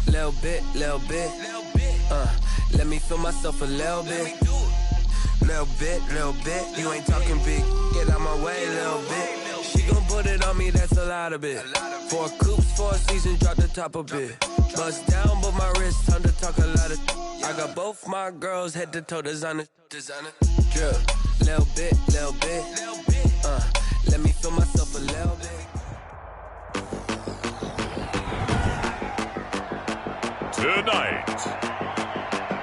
Little bit, little bit. Let me feel myself a little bit. Little bit, little bit. You ain't talking big. Get out my way, little bit. She gon' put it on me, that's a lot of it. 4 coops, 4 seasons, drop the top a bit. Bust down, but my wrist, time to talk a lot of. I got both my girls head to toe designer. Drip, little bit, little bit. Let me feel myself a little bit. Tonight,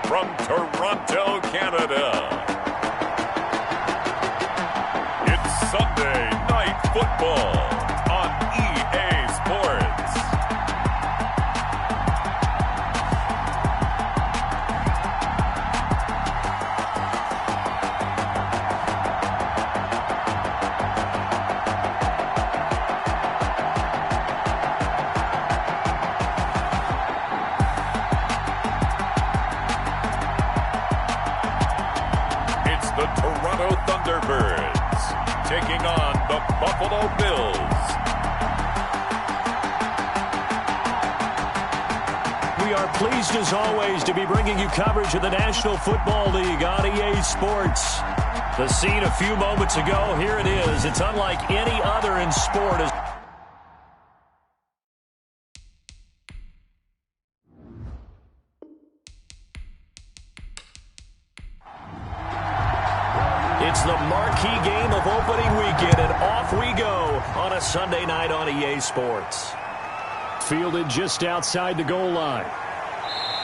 from Toronto, Canada, it's Sunday Night Football on EA Sports. The Toronto Thunderbirds taking on the Buffalo Bills. We are pleased as always to be bringing you coverage of the National Football League on EA Sports. The scene a few moments ago, here it is. It's unlike any other in sport. It's the marquee game of opening weekend, and off we go on a Sunday night on EA Sports. Fielded just outside the goal line.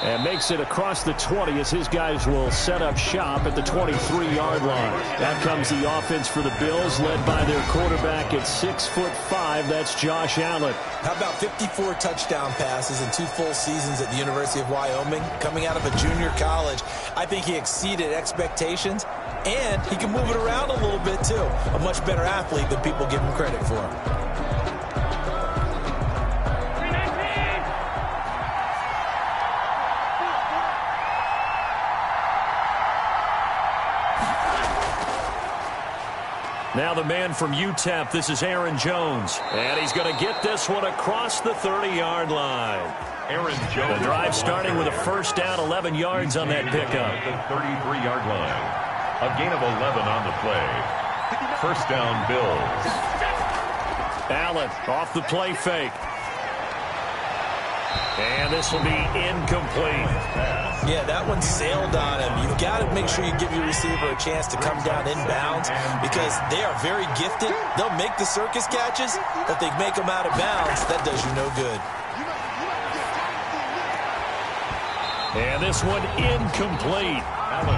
And makes it across the 20 as his guys will set up shop at the 23-yard line. That comes the offense for the Bills, led by their quarterback at 6'5". That's Josh Allen. How about 54 touchdown passes in 2 full seasons at the University of Wyoming? Coming out of a junior college, I think he exceeded expectations, and he can move it around a little bit too. A much better athlete than people give him credit for. Now the man from UTEP, this is Aaron Jones. And he's going to get this one across the 30-yard line. Aaron Jones. The drive starting with a first down, 11 yards on that pickup. The 33-yard line. A gain of 11 on the play. First down, Bills. Allen off the play fake. And this will be incomplete. Yeah, that one sailed on him. You've got to make sure you give your receiver a chance to come down inbounds because they are very gifted. They'll make the circus catches, but they make them out of bounds. That does you no good. And this one incomplete.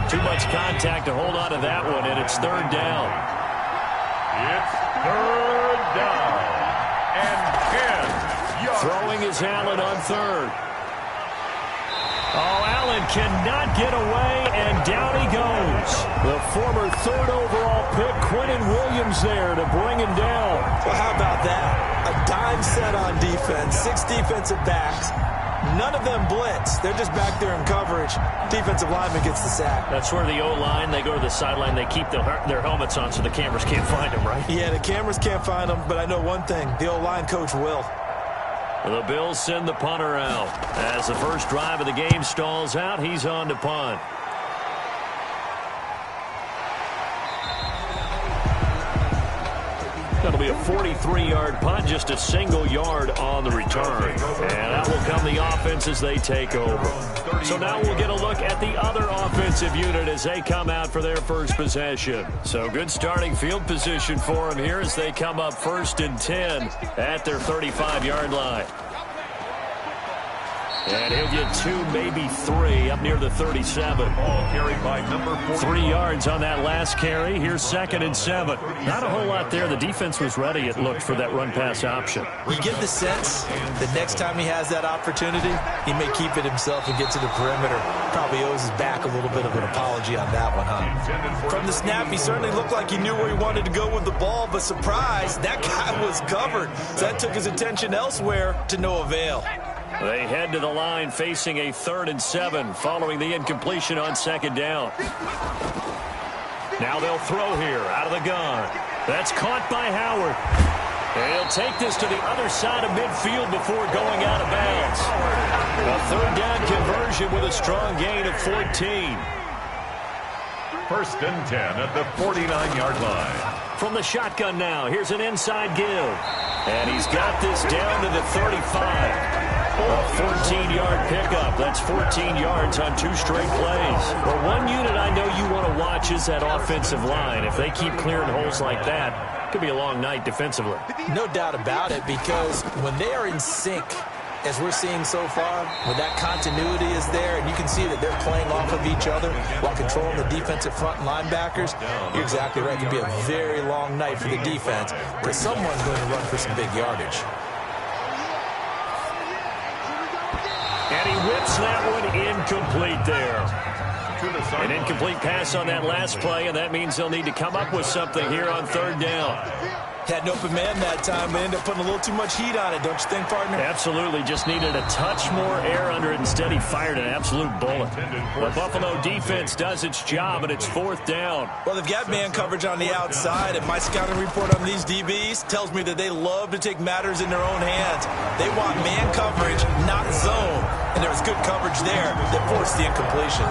Too much contact to hold on to that one, and it's third down. It's third down. And 10 yards. Throwing is Allen on third. Oh, Allen cannot get away, and down he goes. The former third overall pick, Quentin Williams, there to bring him down. Well, how about that? A dime set on defense, 6 defensive backs. None of them blitz. They're just back there in coverage. Defensive lineman gets the sack. That's where the O-line, they go to the sideline, they keep their helmets on so the cameras can't find them, right? Yeah, the cameras can't find them, but I know one thing. The O-line coach will. The Bills send the punter out. As the first drive of the game stalls out, he's on to punt. That'll be a 43-yard punt, just a single yard on the return. And that will come the offense as they take over. So now we'll get a look at the other offensive unit as they come out for their first possession. So good starting field position for them here as they come up 1st and 10 at their 35-yard line. And he'll get 2, maybe 3 up near the 37. Ball carried by number 4. 3 yards on that last carry. Here's 2nd and 7. Not a whole lot there. The defense was ready, it looked, for that run-pass option. You get the sense that next time he has that opportunity, he may keep it himself and get to the perimeter. Probably owes his back a little bit of an apology on that one, huh? From the snap, he certainly looked like he knew where he wanted to go with the ball, but surprise, that guy was covered. So that took his attention elsewhere to no avail. They head to the line facing a 3rd and 7 following the incompletion on 2nd down. Now they'll throw here out of the gun. That's caught by Howard. And he'll take this to the other side of midfield before going out of bounds. A third down conversion with a strong gain of 14. First and 10 at the 49-yard line. From the shotgun now, here's an inside give. And he's got this down to the 35. A 14-yard pickup. That's 14 yards on 2 straight plays. Well, one unit I know you want to watch is that offensive line. If they keep clearing holes like that, it could be a long night defensively. No doubt about it, because when they are in sync, as we're seeing so far, when that continuity is there, and you can see that they're playing off of each other while controlling the defensive front linebackers, you're exactly right. It could be a very long night for the defense, because someone's going to run for some big yardage. And he whips that one incomplete there. An incomplete pass on that last play, and that means they'll need to come up with something here on third down. Had an open man that time, but ended up putting a little too much heat on it, don't you think, partner? Absolutely. Just needed a touch more air under it. Instead, he fired an absolute bullet. The Buffalo defense does its job, and it's fourth down. Well, they've got man coverage on the outside, and my scouting report on these DBs tells me that they love to take matters in their own hands. They want man coverage, not zone. And there was good coverage there that forced the incompletion.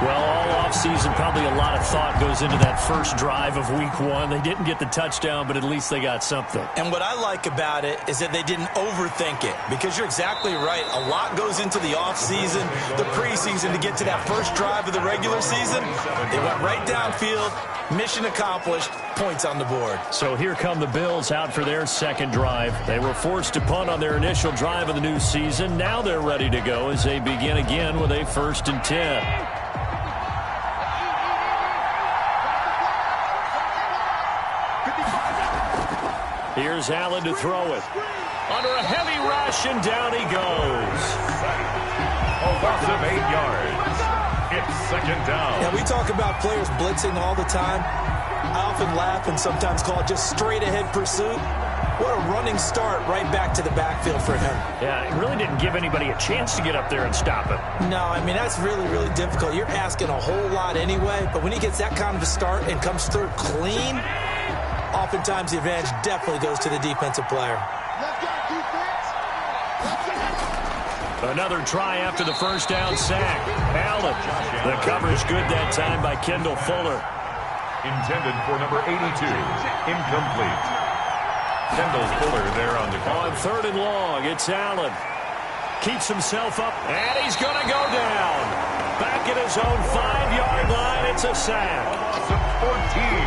Well, all offseason, probably a lot of thought goes into that first drive of week 1. They didn't get the touchdown, but at least they got something. And what I like about it is that they didn't overthink it, because you're exactly right. A lot goes into the offseason, the preseason, to get to that first drive of the regular season. They went right downfield, mission accomplished, points on the board. So here come the Bills out for their second drive. They were forced to punt on their initial drive of the new season. Now they're ready to go as they begin again with a 1st and 10. Here's Allen to throw it. Under a heavy rush, and down he goes. A loss of 8 yards. It's second down. Yeah, we talk about players blitzing all the time. I often laugh and sometimes call it just straight-ahead pursuit. What a running start right back to the backfield for him. Yeah, it really didn't give anybody a chance to get up there and stop it. No, I mean, that's really, really difficult. You're asking a whole lot anyway, but when he gets that kind of a start and comes through clean, oftentimes the advantage definitely goes to the defensive player. Another try after the first down sack. Allen. The coverage good that time by Kendall Fuller. Intended for number 82. Incomplete. Kendall Fuller there on the cover. On third and long, it's Allen. Keeps himself up, and he's going to go down. Back at his own 5-yard line, it's a sack. 14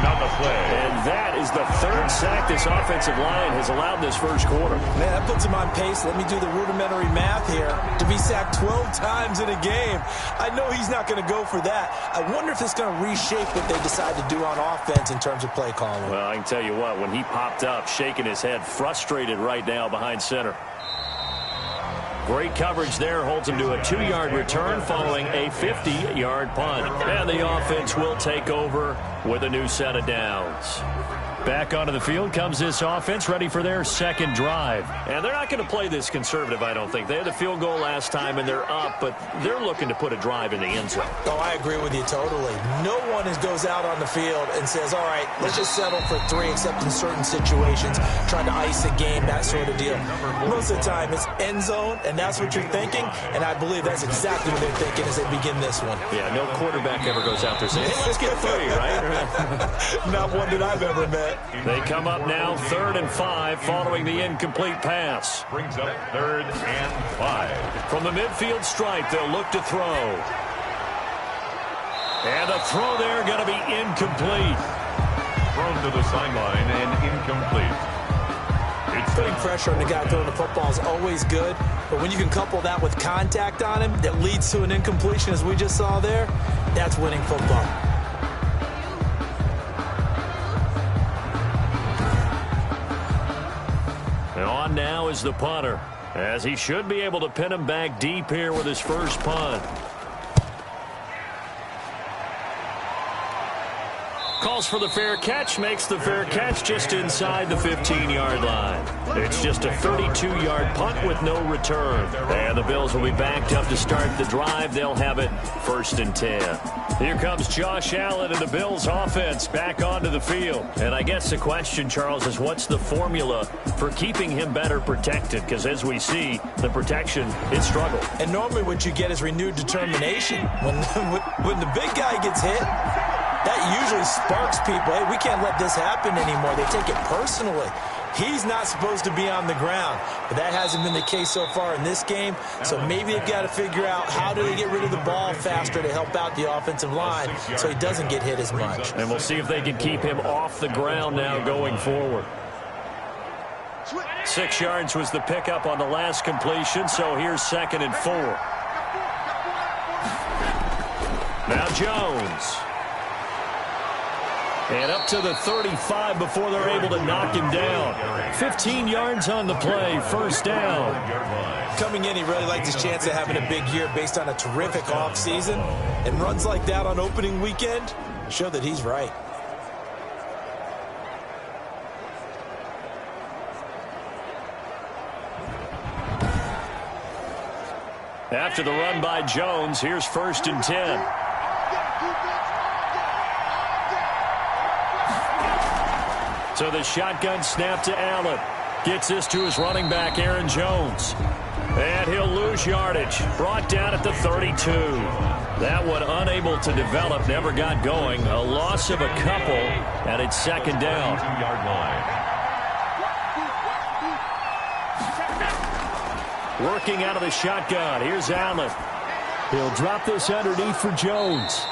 on the play. And that is the third sack this offensive line has allowed this first quarter. Man, that puts him on pace. Let me do the rudimentary math here. To be sacked 12 times in a game, I know he's not going to go for that. I wonder if it's going to reshape what they decide to do on offense in terms of play calling. Well, I can tell you what, when he popped up, shaking his head, frustrated right now behind center. Great coverage there, holds him to a 2-yard return following a 50-yard punt. And the offense will take over with a new set of downs. Back onto the field comes this offense, ready for their second drive. And they're not going to play this conservative, I don't think. They had the field goal last time, and they're up, but they're looking to put a drive in the end zone. Oh, I agree with you totally. No one goes out on the field and says, all right, let's just settle for 3, except in certain situations, trying to ice a game, that sort of deal. Most of the time, it's end zone, and that's what you're thinking, and I believe that's exactly what they're thinking as they begin this one. Yeah, no quarterback ever goes out there saying, hey, let's get 3, right? Not one that I've ever met. They come up now 3rd and 5 following the incomplete pass. Brings up 3rd and 5. From the midfield stripe, they'll look to throw. And the throw there going to be incomplete. Thrown to the sideline and incomplete. Putting pressure on the guy throwing the football is always good, but when you can couple that with contact on him that leads to an incompletion, as we just saw there, that's winning football. And on now is the punter, as he should be able to pin him back deep here with his first punt. calls for the fair catch, makes the fair catch just inside the 15-yard line. It's just a 32-yard punt with no return. And the Bills will be backed up to start the drive. They'll have it 1st and 10. Here comes Josh Allen and the Bills offense back onto the field. And I guess the question, Charles, is what's the formula for keeping him better protected? Because as we see, the protection is struggle. And normally what you get is renewed determination. When the big guy gets hit, that usually sparks people. Hey, we can't let this happen anymore. They take it personally. He's not supposed to be on the ground, but that hasn't been the case so far in this game. So maybe they've got to figure out how do they get rid of the ball faster to help out the offensive line so he doesn't get hit as much. And we'll see if they can keep him off the ground now going forward. 6 yards was the pickup on the last completion, so here's 2nd and 4. Now Jones. And up to the 35 before they're able to knock him down. 15 yards on the play, 1st down. Coming in, he really liked his chance of having a big year based on a terrific offseason. And runs like that on opening weekend show that he's right. After the run by Jones, here's 1st and 10. So the shotgun snap to Allen. Gets this to his running back, Aaron Jones. And he'll lose yardage. Brought down at the 32. That one unable to develop, never got going. A loss of a couple, and it's 2nd down. 2-yard line. Working out of the shotgun. Here's Allen. He'll drop this underneath for Jones.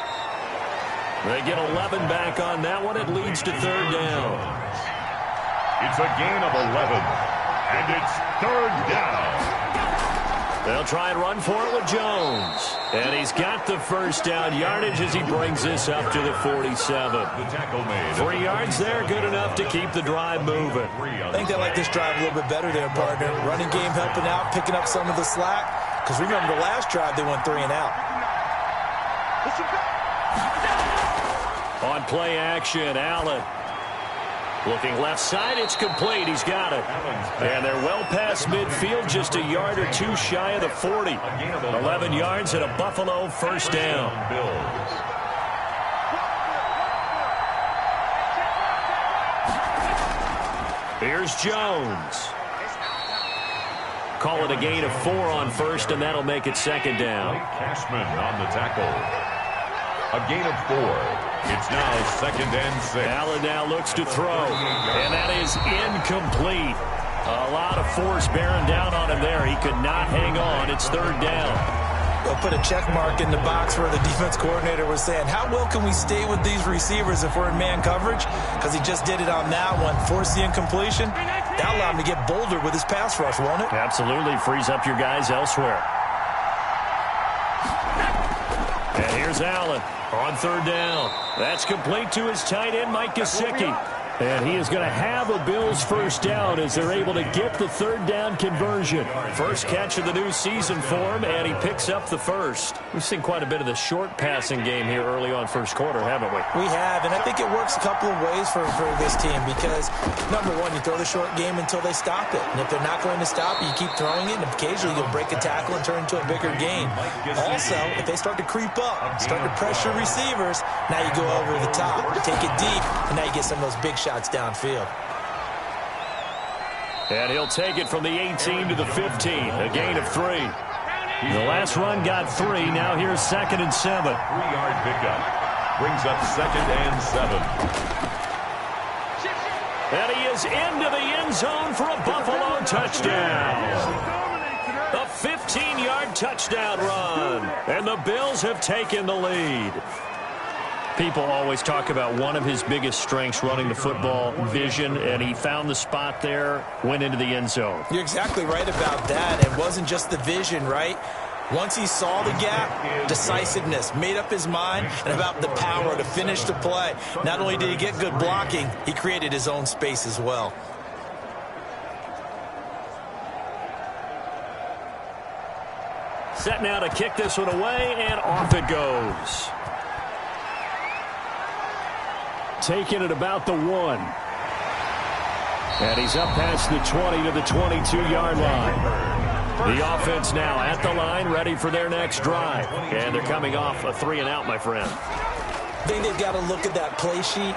They get 11 back on that one. It leads to 3rd down. It's a gain of 11, and it's 3rd down. They'll try and run for it with Jones. And he's got the 1st down yardage as he brings this up to the 47. The tackle made. 3 yards there, good enough to keep the drive moving. I think they like this drive a little bit better there, partner. Running game helping out, picking up some of the slack. Because remember the last drive, they went 3 and out. On play action, Allen. Looking left side, it's complete. He's got it. And they're well past midfield, just a yard or two shy of the 40. 11 yards and a Buffalo 1st down. Here's Jones. Call it a gain of 4 on 1st, and that'll make it 2nd down. Cashman on the tackle. A gain of 4. It's now 2nd and 6. Allen now looks to throw, and that is incomplete. A lot of force bearing down on him there. He could not hang on. It's 3rd down. They'll put a check mark in the box where the defense coordinator was saying, how well can we stay with these receivers if we're in man coverage? Because he just did it on that one. Force the incompletion. That'll allow him to get bolder with his pass rush, won't it? Absolutely. Frees up your guys elsewhere. And here's Allen on 3rd down. That's complete to his tight end, Mike Gesicki. And he is going to have a Bills 1st down as they're able to get the 3rd down conversion. First catch of the new season for him, and he picks up the 1st. We've seen quite a bit of the short passing game here early on 1st quarter, haven't we? We have, and I think it works a couple of ways for this team because, number one, you throw the short game until they stop it. And if they're not going to stop it, you keep throwing it, and occasionally you'll break a tackle and turn into a bigger gain. Also, if they start to creep up, start to pressure receivers, now you go over the top, take it deep, and now you get some of those big shots downfield. And he'll take it from the 18 to the 15, a gain of 3. The last run got 3. Now here's 2nd and 7. 3-yard pickup brings up 2nd and 7. And he is into the end zone for a Buffalo touchdown. A 15-yard touchdown run. And the Bills have taken the lead. People always talk about one of his biggest strengths running the football, vision, and he found the spot there, went into the end zone. You're exactly right about that. It wasn't just the vision, right? Once he saw the gap, decisiveness, made up his mind, and about the power to finish the play. Not only did he get good blocking, he created his own space as well. Set now to kick this one away, and off it goes. taken at about the 1. And he's up past the 20 to the 22-yard line. The offense now at the line, ready for their next drive. And they're coming off a 3-and-out, my friend. I think they've got to look at that play sheet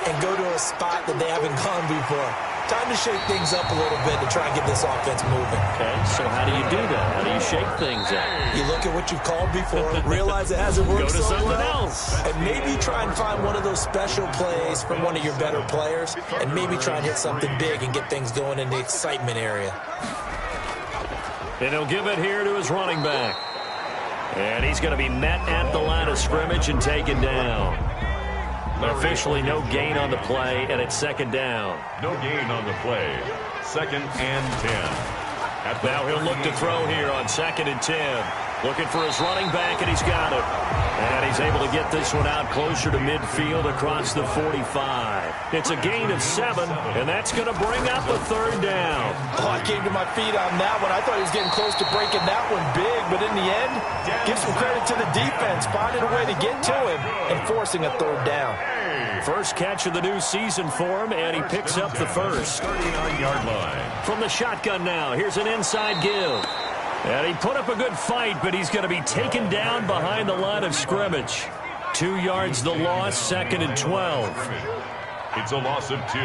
and go to a spot that they haven't gone before. Time to shake things up a little bit to try and get this offense moving. Okay, so how do you do that? How do you shake things up? You look at what you've called before, realize it hasn't worked so well. Go to something else. And maybe try and find one of those special plays from one of your better players, and maybe try and hit something big and get things going in the excitement area. And he'll give it here to his running back. And he's going to be met at the line of scrimmage and taken down. Officially no gain on the play, and it's 2nd down. No gain on the play. 2nd and 10. Now he'll look to throw here on 2nd and 10. Looking for his running back, and he's got it. And he's able to get this one out closer to midfield across the 45. It's a gain of 7, and that's going to bring up a 3rd down. Oh, I came to my feet on that one. I thought he was getting close to breaking that one big, but in the end, give some credit to the defense, finding a way to get to him and forcing a 3rd down. First catch of the new season for him, and he picks up the first. 39-yard line. From the shotgun now, here's an inside give. And he put up a good fight, but he's going to be taken down behind the line of scrimmage. 2 yards the loss, 2nd and 12. It's a loss of 2.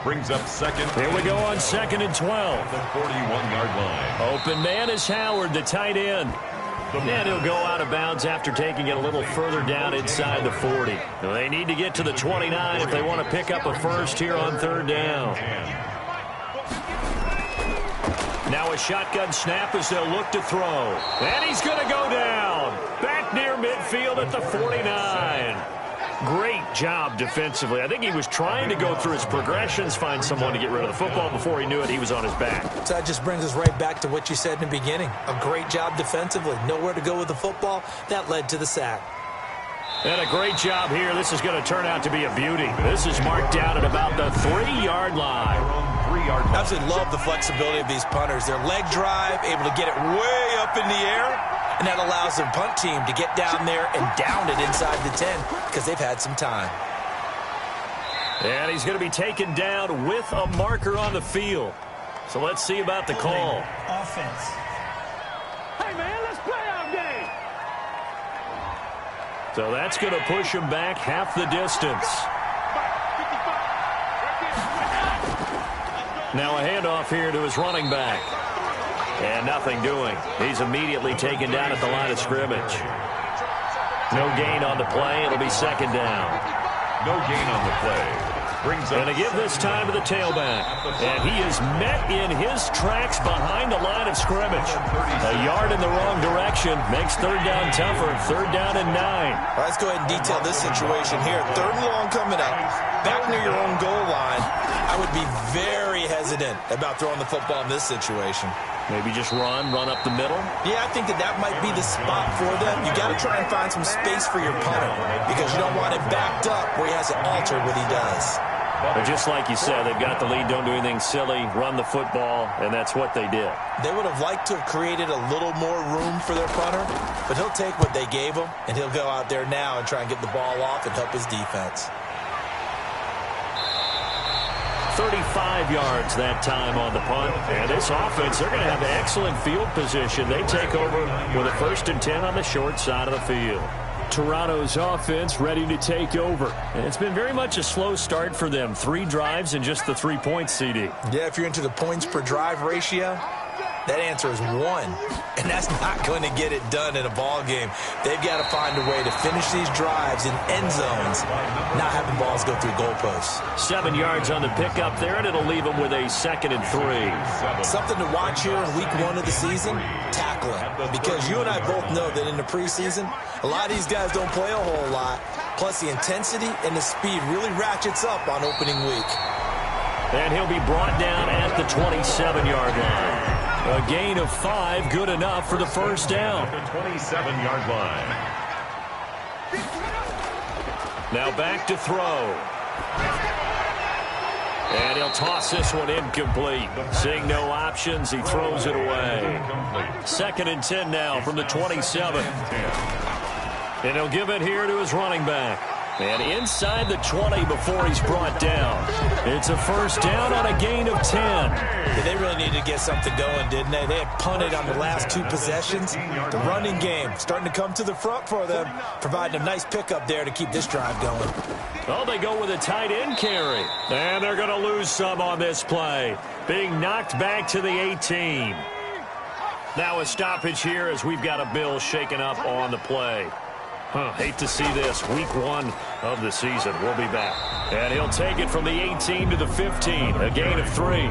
Brings up 2nd. Here we go on 2nd and 12. The 41-yard line. Open man is Howard, the tight end. And he'll go out of bounds after taking it a little further down inside the 40. They need to get to the 29 if they want to pick up a first here on 3rd down. Now a shotgun snap as they'll look to throw. And he's going to go down. Back near midfield at the 49. Great job defensively. I think he was trying to go through his progressions, find someone to get rid of the football. Before he knew it, he was on his back. So that just brings us right back to what you said in the beginning. A great job defensively. Nowhere to go with the football. That led to the sack. And a great job here. This is going to turn out to be a beauty. This is marked down at about the 3-yard line. I absolutely love the flexibility of these punters. Their leg drive, able to get it way up in the air, and that allows their punt team to get down there and down it inside the 10 because they've had some time. And he's going to be taken down with a marker on the field. So let's see about the call. Offense. Hey, man, let's play our game. So that's going to push him back half the distance. Now a handoff here to his running back. And nothing doing. He's immediately taken down at the line of scrimmage. No gain on the play. It'll be 2nd down. No gain on the play. And to give this time to the tailback. And he is met in his tracks behind the line of scrimmage. A yard in the wrong direction makes 3rd down tougher. 3rd down and 9. Well, let's go ahead and detail this situation here. 3rd and long coming up. Back near your own goal line. I would be very hesitant about throwing the football in this situation. Maybe just run up the middle? Yeah, I think that might be the spot for them. You got to try and find some space for your punter because you don't want it backed up where he has to alter what he does. But just like you said, they've got the lead, don't do anything silly, run the football, and that's what they did. They would have liked to have created a little more room for their punter, but he'll take what they gave him, and he'll go out there now and try and get the ball off and help his defense. 35 yards that time on the punt. And this offense, they're going to have excellent field position. They take over with a 1st and 10 on the short side of the field. Toronto's offense ready to take over. And it's been very much a slow start for them. 3 drives and just the 3 points, CD. Yeah, if you're into the points per drive ratio, that answer is 1. And that's not going to get it done in a ball game. They've got to find a way to finish these drives in end zones, not having balls go through goalposts. 7 yards on the pickup there, and it'll leave them with a 2nd and 3. Something to watch here in week 1 of the season, tackling. Because you and I both know that in the preseason, a lot of these guys don't play a whole lot. Plus, the intensity and the speed really ratchets up on opening week. And he'll be brought down at the 27-yard line. A gain of 5, good enough for the 1st down. The 27-yard line. Now back to throw. And he'll toss this one incomplete. Seeing no options, he throws it away. 2nd and 10 now from the 27. And he'll give it here to his running back. And inside the 20 before he's brought down. It's a first down on a gain of 10. Yeah, they really needed to get something going, didn't they? They had punted on the last 2 possessions. The running game starting to come to the front for them, providing a nice pickup there to keep this drive going. Oh, they go with a tight end carry. And they're going to lose some on this play. Being knocked back to the 18. Now a stoppage here as we've got a Bill shaken up on the play. Hate to see this. Week 1 of the season. We'll be back. And he'll take it from the 18 to the 15. A gain of 3.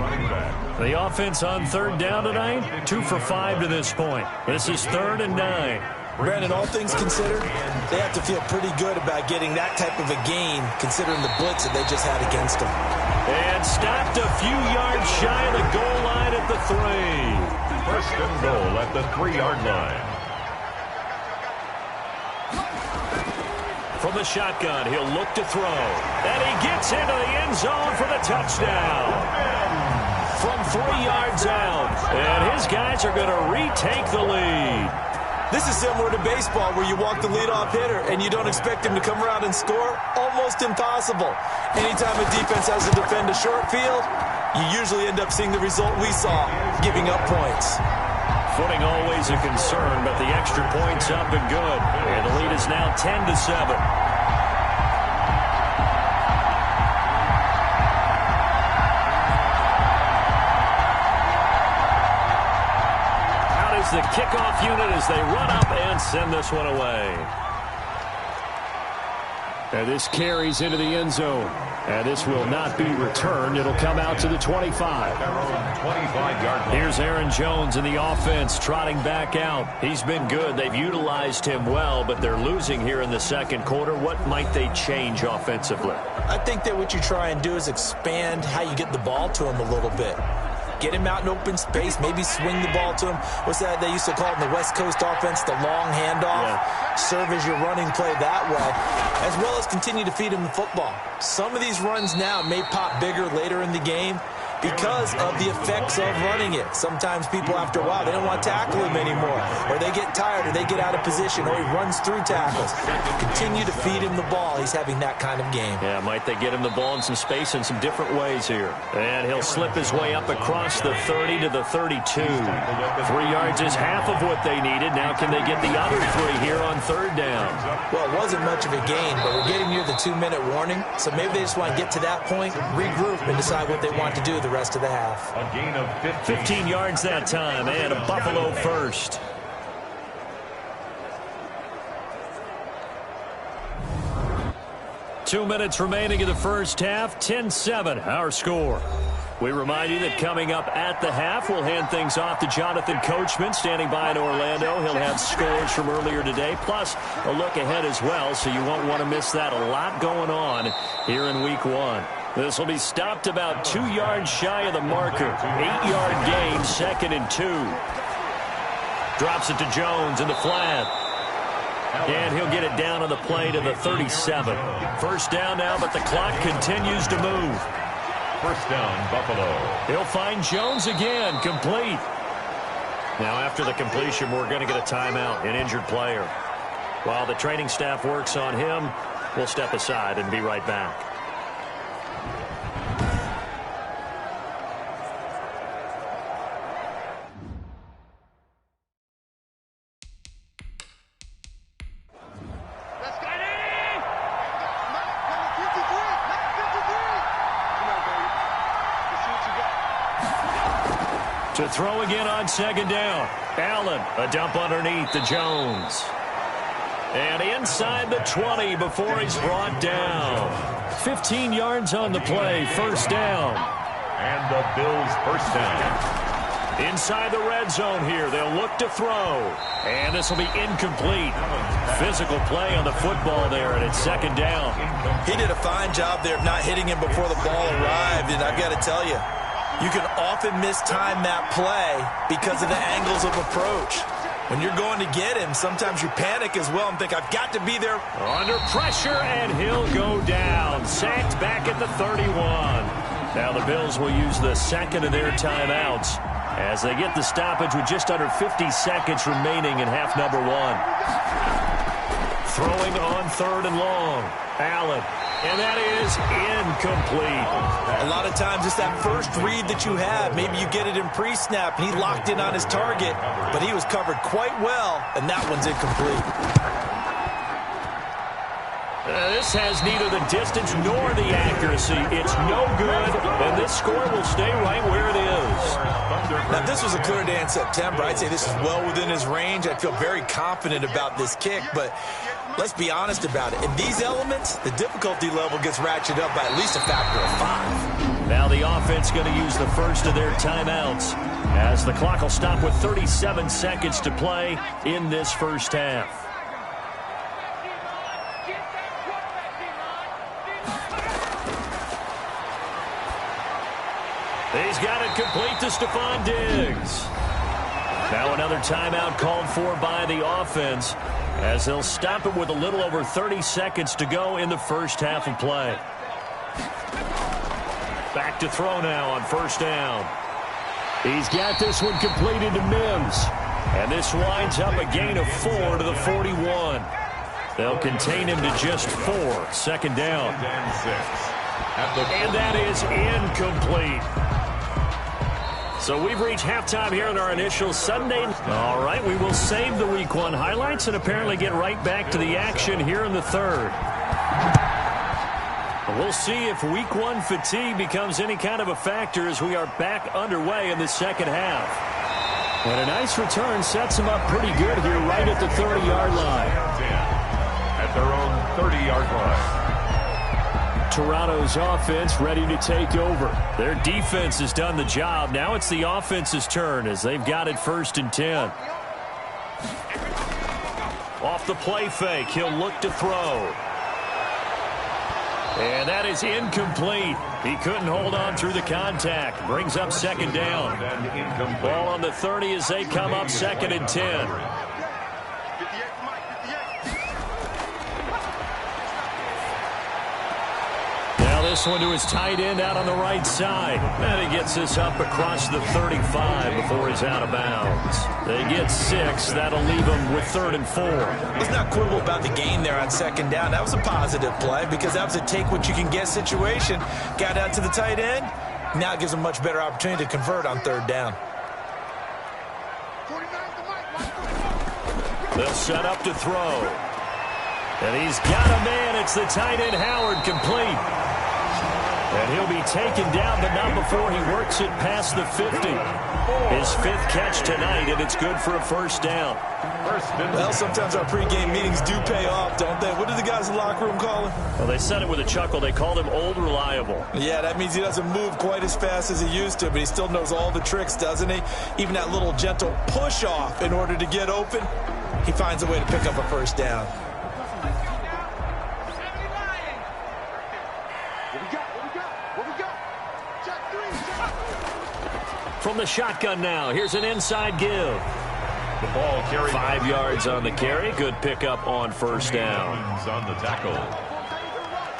The offense on third down tonight, 2 for 5 to this point. This is 3rd and 9. Brandon, all things considered, they have to feel pretty good about getting that type of a gain, considering the blitz that they just had against them. And stopped a few yards shy of the goal line at the 3. First and goal at the 3-yard line. From the shotgun, he'll look to throw. And he gets into the end zone for the touchdown. From 3 yards out. And his guys are going to retake the lead. This is similar to baseball where you walk the leadoff hitter and you don't expect him to come around and score. Almost impossible. Anytime a defense has to defend a short field, you usually end up seeing the result we saw, giving up points. Footing always a concern, but the extra point's up and good. And the lead is now 10-7. The kickoff unit as they run up and send this one away. And this carries into the end zone. And this will not be returned. It'll come out to the 25. Here's Aaron Jones in the offense trotting back out. He's been good. They've utilized him well, but they're losing here in the second quarter. What might they change offensively? I think that what you try and do is expand how you get the ball to him a little bit. Get him out in open space, maybe swing the ball to him. What's that they used to call it in the West Coast offense, the long handoff? Yeah. Serve as your running play that way, as well as continue to feed him the football. Some of these runs now may pop bigger later in the game because of the effects of running it. Sometimes people, after a while, they don't want to tackle him anymore, or they get tired, or they get out of position, or he runs through tackles. Continue to feed him the ball. He's having that kind of game. Yeah, might they get him the ball in some space in some different ways here. And he'll slip his way up across the 30 to the 32. 3 yards is half of what they needed. Now can they get the other 3 here on third down? Well, it wasn't much of a gain, but we're getting near the 2-minute warning, so maybe they just want to get to that point, regroup, and decide what they want to do the rest of the half. A gain of 15 yards that time, and a Buffalo first. Two minutes remaining in the first half, 10-7, our score. We remind you that coming up at the half, we'll hand things off to Jonathan Coachman, standing by in Orlando. He'll have scores from earlier today, plus a look ahead as well, so you won't want to miss that. A lot going on here in Week 1. This will be stopped about 2 yards shy of the marker. 8-yard gain, 2nd and 2. Drops it to Jones in the flat. And he'll get it down on the play to the 37. First down now, but the clock continues to move. First down, Buffalo. He'll find Jones again, complete. Now after the completion, we're going to get a timeout, an injured player. While the training staff works on him, we'll step aside and be right back. To throw again on second down. Allen, a dump underneath to Jones. And inside the 20 before he's brought down. 15 yards on the play, first down. And the Bills first down. Inside the red zone here, they'll look to throw. And this will be incomplete. Physical play on the football there, and it's second down. He did a fine job there of not hitting him before the ball arrived, and I've got to tell you, you can often mistime that play because of the angles of approach. When you're going to get him, sometimes you panic as well and think, I've got to be there. Under pressure, and he'll go down. Sacked back at the 31. Now the Bills will use the second of their timeouts as they get the stoppage with just under 50 seconds remaining in half number 1. Throwing on 3rd and long. Allen. And that is incomplete. A lot of times it's that first read that you have. Maybe you get it in pre-snap, and he locked in on his target, but he was covered quite well, and that one's incomplete. This has neither the distance nor the accuracy. It's no good, and this score will stay right where it is. Now, this was a clear day in September. I'd say this is well within his range. I feel very confident about this kick, but let's be honest about it. In these elements, the difficulty level gets ratcheted up by at least a factor of 5. Now the offense going to use the first of their timeouts as the clock will stop with 37 seconds to play in this first half. He's got it complete to Stephon Diggs. Now another timeout called for by the offense as they'll stop it with a little over 30 seconds to go in the first half of play. Back to throw now on 1st down. He's got this one completed to Mims. And this winds up a gain of 4 to the 41. They'll contain him to just 4. 2nd down. And that is incomplete. So we've reached halftime here in our initial Sunday. All right, we will save the Week 1 highlights and apparently get right back to the action here in the 3rd. We'll see if Week 1 fatigue becomes any kind of a factor as we are back underway in the 2nd half. And a nice return sets them up pretty good here right at the 30-yard line. At their own 30-yard line. Toronto's offense ready to take over. Their defense has done the job. Now it's the offense's turn as they've got it 1st and 10. Off the play fake, he'll look to throw. And that is incomplete. He couldn't hold on through the contact. Brings up 2nd down. Ball on the 30 as they come up 2nd and 10. This one to his tight end out on the right side. And he gets this up across the 35 before he's out of bounds. They get 6. That'll leave him with 3rd and 4. Let's not quibble about the gain there on 2nd down. That was a positive play because that was a take-what-you-can-get situation. Got out to the tight end. Now it gives him a much better opportunity to convert on 3rd down. They'll set up to throw. And he's got a man. It's the tight end Howard, complete. And he'll be taken down, but not before he works it past the 50. His 5th catch tonight, and it's good for a 1st down. Well, sometimes our pregame meetings do pay off, don't they? What do the guys in the locker room call him? Well, they said it with a chuckle. They called him Old Reliable. Yeah, that means he doesn't move quite as fast as he used to, but he still knows all the tricks, doesn't he? Even that little gentle push-off in order to get open, he finds a way to pick up a 1st down. From the shotgun now, here's an inside give. The ball carried 5 yards on the carry. Good pickup on 1st down. On the tackle.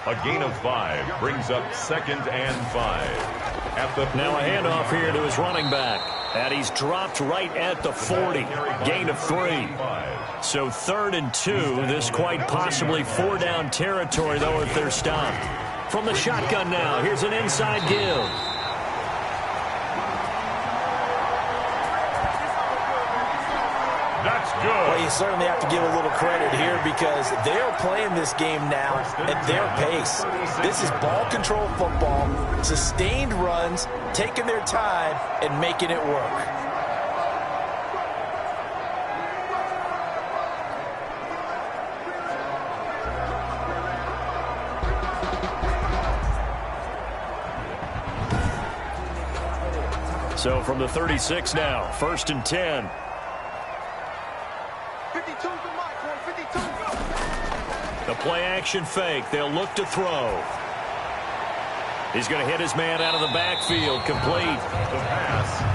A gain of 5 brings up 2nd and 5. Now a handoff here to his running back. And he's dropped right at the 40. Gain of 3. So 3rd and 2. This quite possibly 4-down territory, though, if they're stopped. From the shotgun now, here's an inside give. That's good. Well, you certainly have to give a little credit here because they're playing this game now at their pace. This is ball control football, sustained runs, taking their time, and making it work. So from the 36 now, 1st and 10. The play-action fake. They'll look to throw. He's going to hit his man out of the backfield. Complete.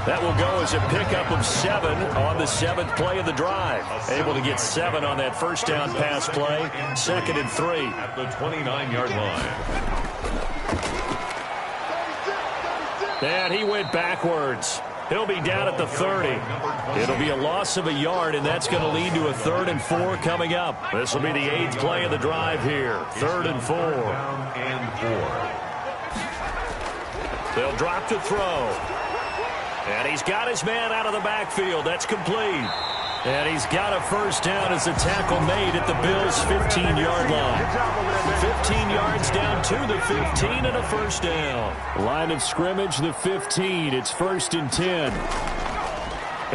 That will go as a pickup of 7 on the 7th play of the drive. Able to get 7 on that 1st down pass play. 2nd and 3. At the 29-yard line. And he went backwards. He'll be down at the 30. It'll be a loss of a yard, and that's going to lead to a 3rd and 4 coming up. This will be the 8th play of the drive here. 3rd and 4. They'll drop to throw. And he's got his man out of the backfield. That's complete. And he's got a first down as a tackle made at the Bills' 15-yard line. 15 yards down to the 15 and a first down. Line of scrimmage, the 15. It's 1st and 10.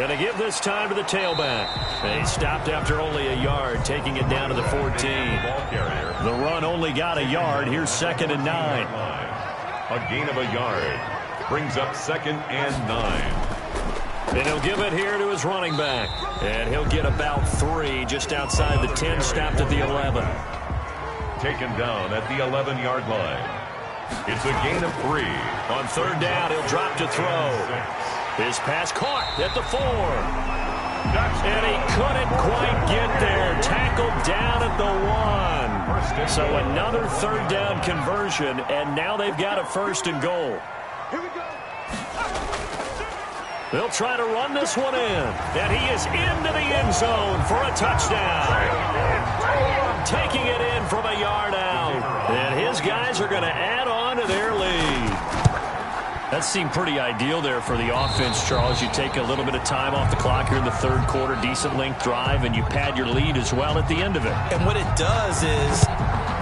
And they give this time to the tailback. And he stopped after only a yard, taking it down to the 14. The run only got a yard. Here's 2nd and 9. A gain of a yard brings up 2nd and 9. And he'll give it here to his running back. And he'll get about 3 just outside the 10, stopped at the 11. Taken down at the 11-yard line. It's a gain of 3. On 3rd down, he'll drop to throw. His pass caught at the 4. And he couldn't quite get there. Tackled down at the 1. So another 3rd down conversion, and now they've got a 1st and goal. Here we go. They'll try to run this one in. And he is into the end zone for a touchdown. Taking it in from a yard out. And his guys are going to add on to their lead. That seemed pretty ideal there for the offense, Charles. You take a little bit of time off the clock here in the 3rd quarter, decent length drive, and you pad your lead as well at the end of it. And what it does is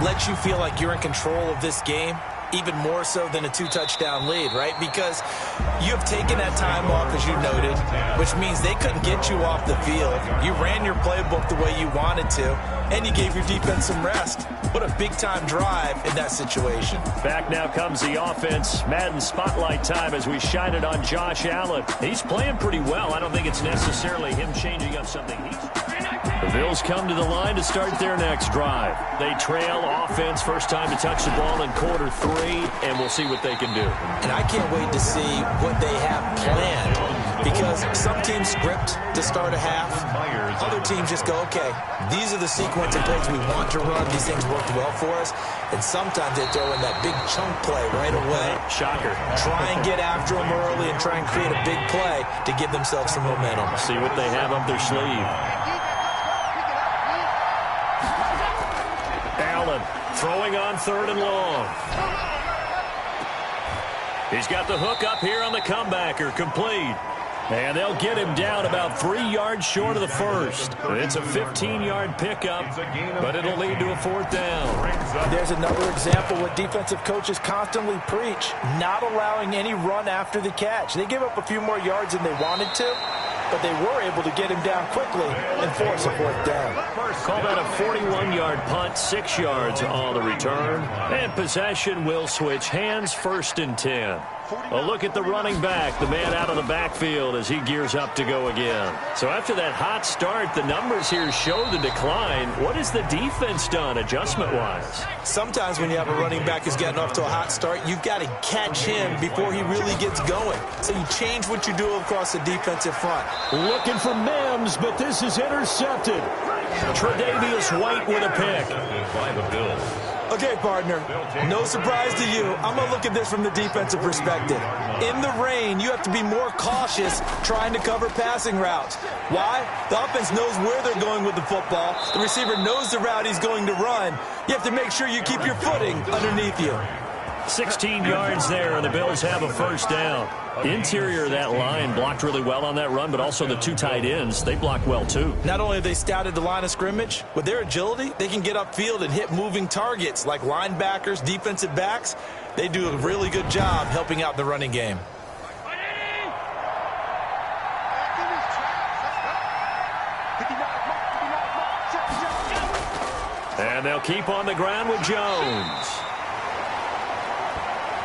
let you feel like you're in control of this game, even more so than a 2-touchdown lead, right? Because you have taken that time off, as you noted, which means they couldn't get you off the field. You ran your playbook the way you wanted to, and you gave your defense some rest. What a big-time drive in that situation. Back now comes the offense. Madden spotlight time as we shine it on Josh Allen. He's playing pretty well. I don't think it's necessarily him changing up something the Bills come to the line to start their next drive. They trail offense, first time to touch the ball in quarter 3, and we'll see what they can do. And I can't wait to see what they have planned, because some teams script to start a half. Other teams just go, okay, these are the sequence of plays we want to run. These things worked well for us. And sometimes they throw in that big chunk play right away. Shocker. Try and get after them early and try and create a big play to give themselves some momentum. See what they have up their sleeve. Allen throwing on 3rd and long. He's got the hook up here on the comebacker, complete. And they'll get him down about 3 yards short of the 1st. It's a 15-yard pickup, but it'll lead to a 4th down. There's another example what defensive coaches constantly preach, not allowing any run after the catch. They give up a few more yards than they wanted to, but they were able to get him down quickly and force a 4th down. Call that a 41-yard punt, 6 yards on the return. And possession will switch hands, 1st and 10. A look at the running back, the man out of the backfield as he gears up to go again. So after that hot start, the numbers here show the decline. What has the defense done adjustment-wise? Sometimes when you have a running back who's getting off to a hot start, you've got to catch him before he really gets going. So you change what you do across the defensive front. Looking for Mims, but this is intercepted. Tre'Davious White with a pick. By the Bills. Okay, partner, no surprise to you. I'm going to look at this from the defensive perspective. In the rain, you have to be more cautious trying to cover passing routes. Why? The offense knows where they're going with the football. The receiver knows the route he's going to run. You have to make sure you keep your footing underneath you. 16 yards there, and the Bills have a 1st down. Interior of that line blocked really well on that run, but also the 2 tight ends, they blocked well too. Not only have they scouted the line of scrimmage, with their agility, they can get upfield and hit moving targets like linebackers, defensive backs. They do a really good job helping out the running game. And they'll keep on the ground with Jones.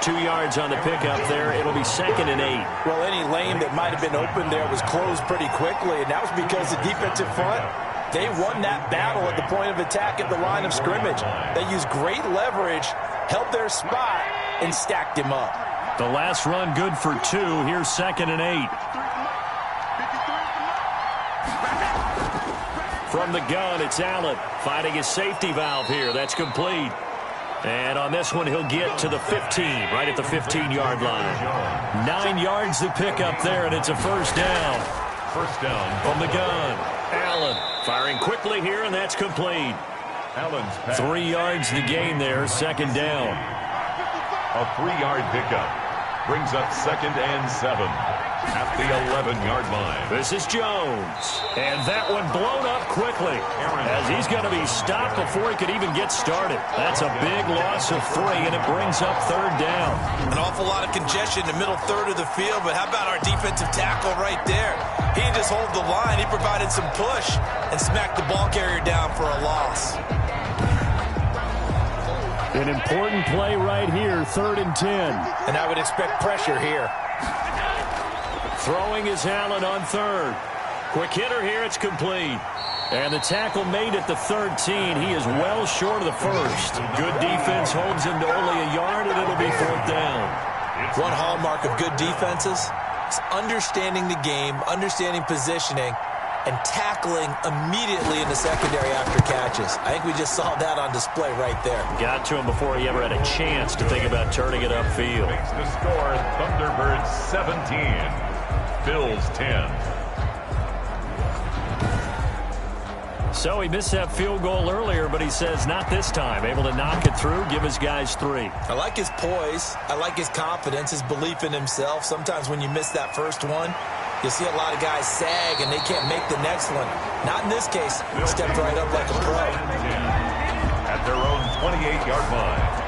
2 yards on the pickup there. It'll be 2nd and 8. Well, any lane that might have been open there was closed pretty quickly, and that was because the defensive front, they won that battle at the point of attack at the line of scrimmage. They used great leverage, held their spot, and stacked him up. The last run good for 2. Here's 2nd and 8. From the gun, it's Allen finding his safety valve here. That's complete. And on this one, he'll get to the 15, right at the 15-yard line. 9 yards to pick up there, and it's a first down. First down From the gun, Allen firing quickly here, and that's complete. Allen's pass. 3 yards to gain there, second down. A 3-yard pickup brings up 2nd and 7 at the 11-yard line. This is Jones. And that one blown up quickly as he's going to be stopped before he could even get started. That's a big loss of 3, and it brings up third down. An awful lot of congestion in the middle third of the field, but how about our defensive tackle right there? He didn't just hold the line. He provided some push and smacked the ball carrier down for a loss. An important play right here, 3rd and 10. And I would expect pressure here. Throwing is Allen on 3rd. Quick hitter here, it's complete. And the tackle made at the 13. He is well short of the first. Good defense holds him to only a yard, and it'll be 4th down. One hallmark of good defenses is understanding the game, understanding positioning, and tackling immediately in the secondary after catches. I think we just saw that on display right there. Got to him before he ever had a chance to think about turning it upfield. Makes the score Thunderbirds 17, Bills 10. So he missed that field goal earlier, but he says not this time. Able to knock it through, give his guys 3. I like his poise. I like his confidence, his belief in himself. Sometimes when you miss that first one, you see a lot of guys sag and they can't make the next one. Not in this case. He stepped right up like a pro. At their own 28-yard line.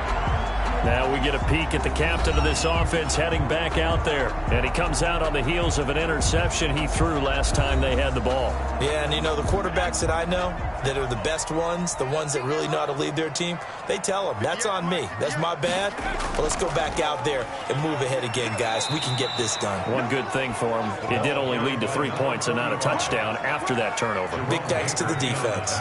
Now we get a peek at the captain of this offense heading back out there. And he comes out on the heels of an interception he threw last time they had the ball. Yeah, and you know, the quarterbacks that I know that are the best ones, the ones that really know how to lead their team, they tell them, that's on me. That's my bad. Well, let's go back out there and move ahead again, guys. We can get this done. One good thing for him, it did only lead to 3 points and not a touchdown after that turnover. Big thanks to the defense.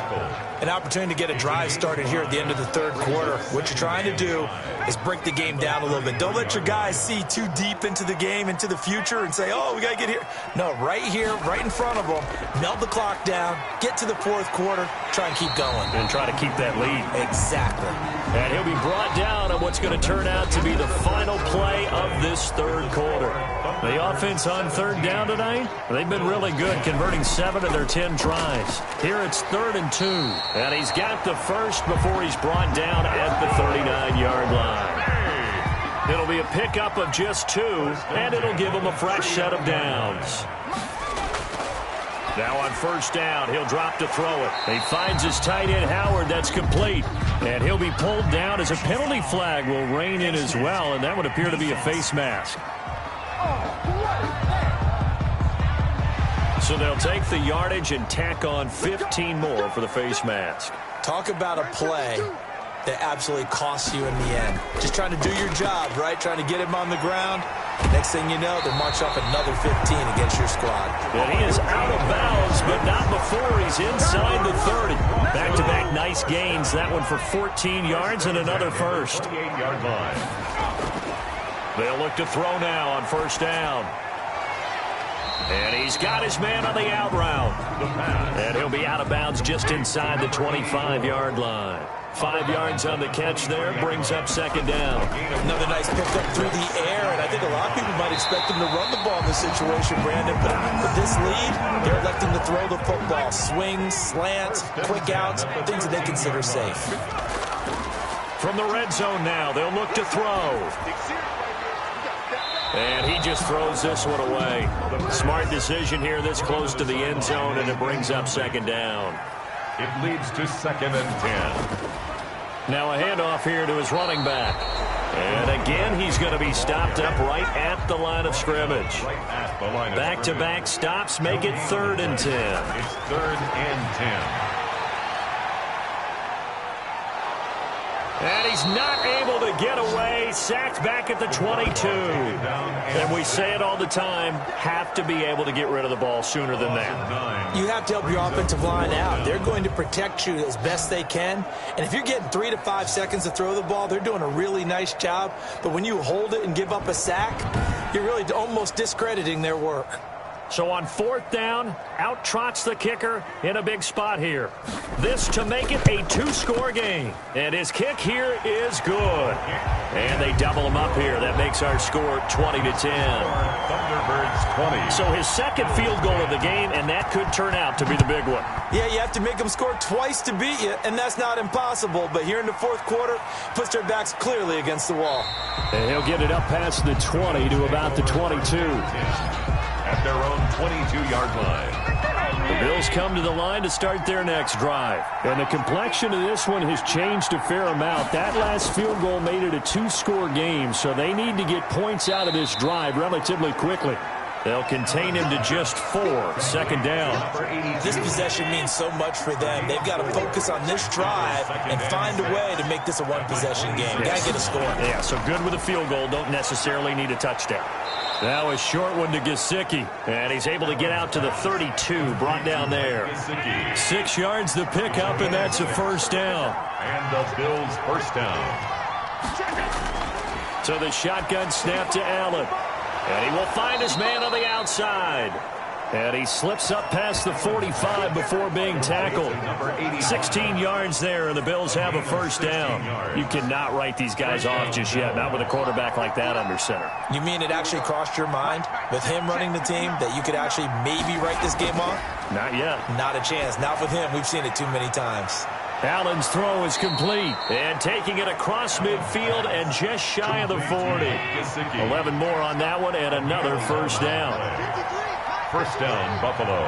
An opportunity to get a drive started here at the end of the third quarter. What you're trying to do is break the game down a little bit. Don't let your guys see too deep into the game, into the future, and say, oh, we got to get here. No, right here, right in front of them, melt the clock down, get to the fourth quarter, try and keep going. And try to keep that lead. Exactly. And he'll be brought down on what's going to turn out to be the final play of this third quarter. The offense on third down tonight, they've been really good, converting 7 of their 10 tries. Here it's 3rd and 2. And he's got the first before he's brought down at the 39-yard line. It'll be a pickup of just 2, and it'll give him a fresh set of downs. Now on first down, he'll drop to throw it. He finds his tight end, Howard. That's complete. And he'll be pulled down as a penalty flag will rein in as well, and that would appear to be a face mask. So they'll take the yardage and tack on 15 more for the face mask. Talk about a play that absolutely costs you in the end. Just trying to do your job, right? Trying to get him on the ground. Next thing you know, they'll march off another 15 against your squad. And he is out of bounds, but not before he's inside the 30. Back-to-back nice gains. That one for 14 yards and another first. 28-yard line. They'll look to throw now on first down. And he's got his man on the out route. And he'll be out of bounds just inside the 25-yard line. 5 yards on the catch there, brings up second down. Another nice pickup through the air, and I think a lot of people might expect him to run the ball in this situation, Brandon. But with this lead, they're electing to throw the football. Swings, slants, quick outs, things that they consider safe. From the red zone now, they'll look to throw. And he just throws this one away. Smart decision here this close to the end zone, and it brings up second down. It leads to 2nd and 10. Now a handoff here to his running back. And again, he's going to be stopped up right at the line of scrimmage. Back-to-back stops make it 3rd and 10. It's 3rd and 10. And he's not able to get away. Sacked back at the 22. And we say it all the time, have to be able to get rid of the ball sooner than that. You have to help your offensive line out. They're going to protect you as best they can. And if you're getting 3 to 5 seconds to throw the ball, they're doing a really nice job. But when you hold it and give up a sack, you're really almost discrediting their work. So on 4th down, out trots the kicker in a big spot here. This to make it a 2-score game. And his kick here is good. And they double him up here. That makes our score 20-10. Thunderbirds 20. So his second field goal of the game, and that could turn out to be the big one. Yeah, you have to make them score twice to beat you, and that's not impossible. But here in the 4th quarter, puts their backs clearly against the wall. And he'll get it up past the 20 to about the 22. At their own 22-yard line. The Bills come to the line to start their next drive. And the complexion of this one has changed a fair amount. That last field goal made it a 2-score game, so they need to get points out of this drive relatively quickly. They'll contain him to just 4. 2nd down. This possession means so much for them. They've got to focus on this drive and find a way to make this a one-possession game. Got to get a score. Yeah, so good with a field goal. Don't necessarily need a touchdown. Now a short one to Gesicki, and he's able to get out to the 32, brought down there. 6 yards the pickup, and that's a 1st down. And the Bills' 1st down. So the shotgun snap to Allen, and he will find his man on the outside. And he slips up past the 45 before being tackled. 16 yards there, and the Bills have a 1st down. You cannot write these guys off just yet, not with a quarterback like that under center. You mean it actually crossed your mind with him running the team that you could actually maybe write this game off? Not yet. Not a chance. Not with him. We've seen it too many times. Allen's throw is complete, and taking it across midfield and just shy of the 40. 11 more on that one, and another 1st down. 1st down, Buffalo.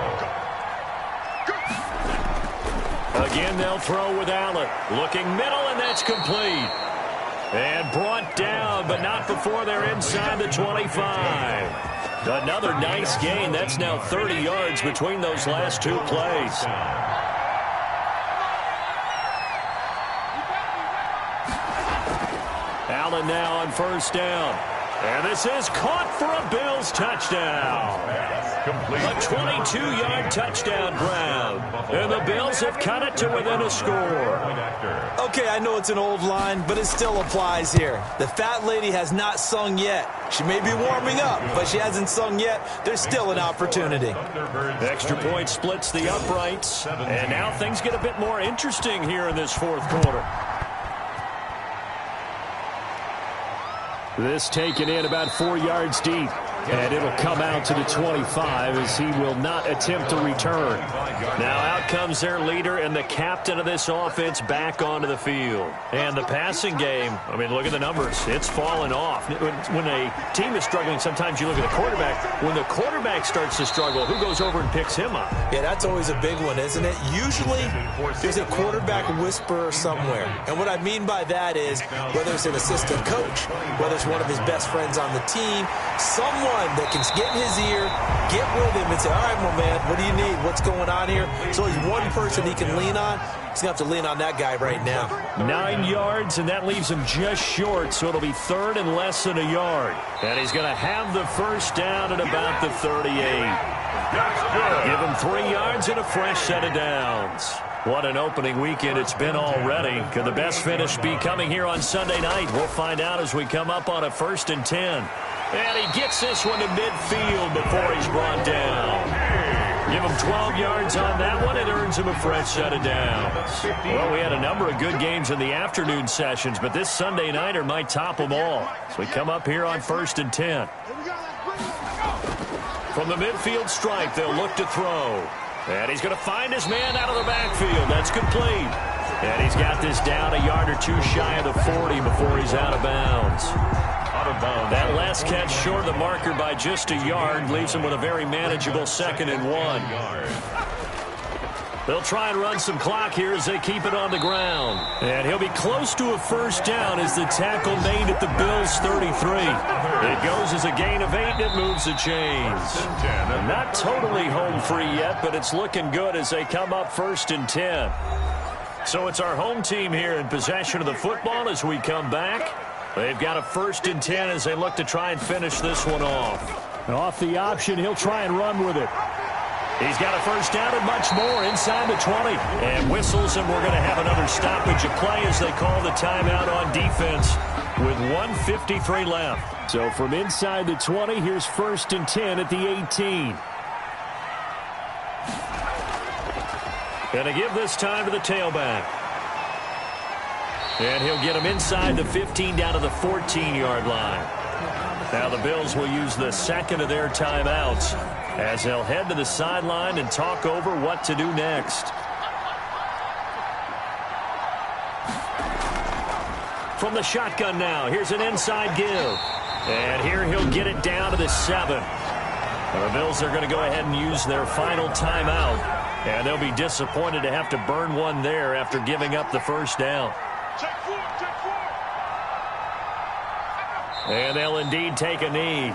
Again, they'll throw with Allen. Looking middle, and that's complete. And brought down, but not before they're inside the 25. Another nice gain. That's now 30 yards between those last 2 plays. Allen now on 1st down. And this is caught for a Bills touchdown. A 22-yard touchdown grab. And the Bills have cut it to within a score. Okay, I know it's an old line, but it still applies here. The fat lady has not sung yet. She may be warming up, but she hasn't sung yet. There's still an opportunity. Extra point splits the uprights. And now things get a bit more interesting here in this 4th quarter. This taken in about 4 yards deep. And it'll come out to the 25 as he will not attempt to return. Now out comes their leader and the captain of this offense back onto the field. And the passing game, I mean, look at the numbers. It's fallen off. When a team is struggling, sometimes you look at the quarterback. When the quarterback starts to struggle, who goes over and picks him up? Yeah, that's always a big one, isn't it? Usually, there's a quarterback whisperer somewhere. And what I mean by that is, whether it's an assistant coach, whether it's one of his best friends on the team, someone that can get in his ear, get with him, and say, all right, my man, what do you need? What's going on here? So he's one person he can lean on. He's going to have to lean on that guy right now. 9 yards, and that leaves him just short, so it'll be 3rd and less than a yard. And he's going to have the 1st down at about the 38. Give him 3 yards and a fresh set of downs. What an opening weekend it's been already. Could the best finish be coming here on Sunday night? We'll find out as we come up on a 1st and 10. And he gets this one to midfield before he's brought down. Give him 12 yards on that one. It earns him a fresh set of downs. Well, we had a number of good games in the afternoon sessions, but this Sunday nighter might top them all. So we come up here on 1st and 10. From the midfield stripe, they'll look to throw. And he's going to find his man out of the backfield. That's complete. And he's got this down a yard or 2 shy of the 40 before he's out of bounds. That last catch short of the marker by just a yard leaves him with a very manageable 2nd and 1. They'll try and run some clock here as they keep it on the ground. And he'll be close to a 1st down as the tackle made at the Bills' 33. It goes as a gain of 8, and it moves the chains. Not totally home free yet, but it's looking good as they come up 1st and 10. So it's our home team here in possession of the football as we come back. They've got a 1st and 10 as they look to try and finish this one off. And off the option, he'll try and run with it. He's got a 1st down and much more inside the 20. And whistles, and we're going to have another stoppage of play as they call the timeout on defense with 1:53 left. So from inside the 20, here's 1st and 10 at the 18. Going to give this time to the tailback. And he'll get him inside the 15 down to the 14-yard line. Now the Bills will use the second of their timeouts as they'll head to the sideline and talk over what to do next. From the shotgun now, here's an inside give. And here he'll get it down to the 7. The Bills are going to go ahead and use their final timeout. And they'll be disappointed to have to burn one there after giving up the first down. And they'll indeed take a knee.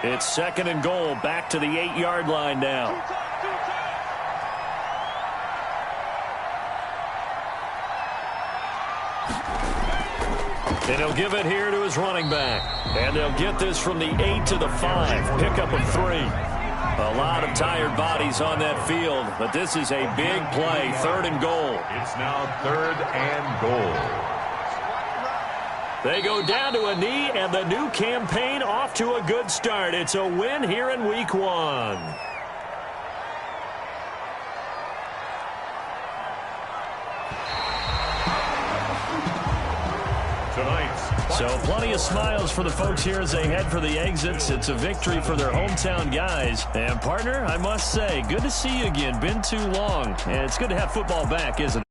It's 2nd and goal, back to the 8-yard line now. And he'll give it here to his running back. And they'll get this from the 8 to the 5. Pickup of 3. A lot of tired bodies on that field, but this is a big play, 3rd and goal. It's now 3rd and goal. They go down to a knee, and the new campaign off to a good start. It's a win here in Week 1. So plenty of smiles for the folks here as they head for the exits. It's a victory for their hometown guys. And, partner, I must say, good to see you again. Been too long. And it's good to have football back, isn't it?